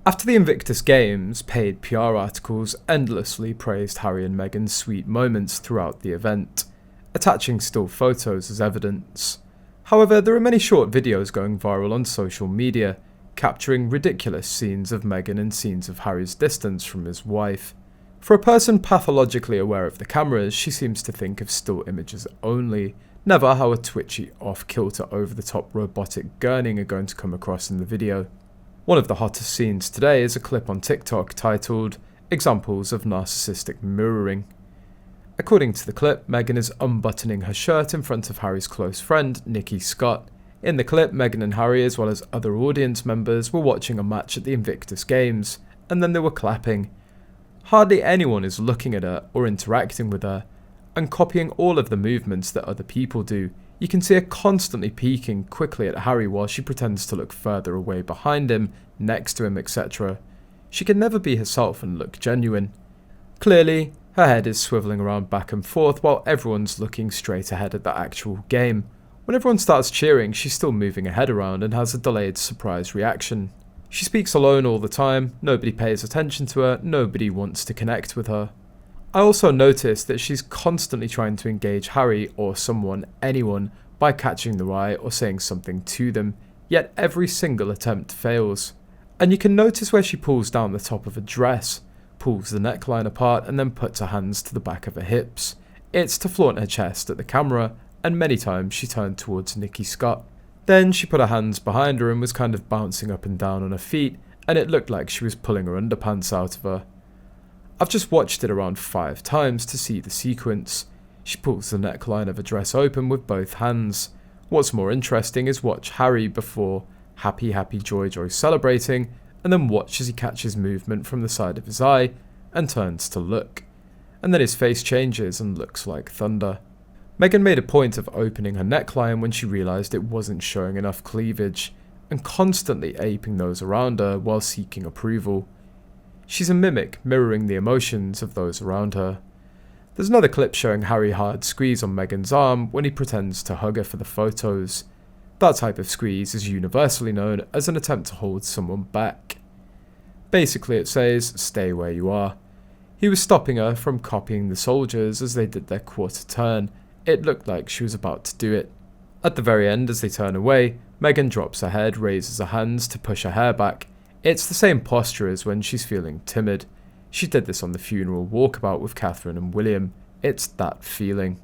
After the Invictus Games, paid PR articles endlessly praised Harry and Meghan's sweet moments throughout the event, attaching still photos as evidence. However, there are many short videos going viral on social media, capturing ridiculous scenes of Meghan and scenes of Harry's distance from his wife. For a person pathologically aware of the cameras, she seems to think of still images only, never how a twitchy, off-kilter, over-the-top robotic gurning are going to come across in the video. One of the hottest scenes today is a clip on TikTok titled "Examples of Narcissistic Mirroring." According to the clip, Meghan is unbuttoning her shirt in front of Harry's close friend, Nicky Scott. In the clip, Meghan and Harry, as well as other audience members, were watching a match at the Invictus Games, and then they were clapping. Hardly anyone is looking at her or interacting with her, and copying all of the movements that other people do. You can see her constantly peeking quickly at Harry while she pretends to look further away behind him, next to him, etc. She can never be herself and look genuine. Clearly, her head is swiveling around back and forth while everyone's looking straight ahead at the actual game. When everyone starts cheering, she's still moving her head around and has a delayed surprise reaction. She speaks alone all the time, nobody pays attention to her, nobody wants to connect with her. I also noticed that she's constantly trying to engage Harry or anyone, by catching their eye or saying something to them, yet every single attempt fails. And you can notice where she pulls down the top of a dress, pulls the neckline apart and then puts her hands to the back of her hips. It's to flaunt her chest at the camera, and many times she turned towards Nicky Scott. Then she put her hands behind her and was kind of bouncing up and down on her feet, and it looked like she was pulling her underpants out of her. I've just watched it around 5 times to see the sequence. She pulls the neckline of her dress open with both hands. What's more interesting is watch Harry before happy joy celebrating, and then watch as he catches movement from the side of his eye and turns to look. And then his face changes and looks like thunder. Meghan made a point of opening her neckline when she realised it wasn't showing enough cleavage, and constantly aping those around her while seeking approval. She's a mimic, mirroring the emotions of those around her. There's another clip showing Harry hard squeeze on Meghan's arm when he pretends to hug her for the photos. That type of squeeze is universally known as an attempt to hold someone back. Basically it says, stay where you are. He was stopping her from copying the soldiers as they did their quarter turn. It looked like she was about to do it. At the very end, as they turn away, Meghan drops her head, raises her hands to push her hair back. It's the same posture as when she's feeling timid. She did this on the funeral walkabout with Catherine and William. It's that feeling.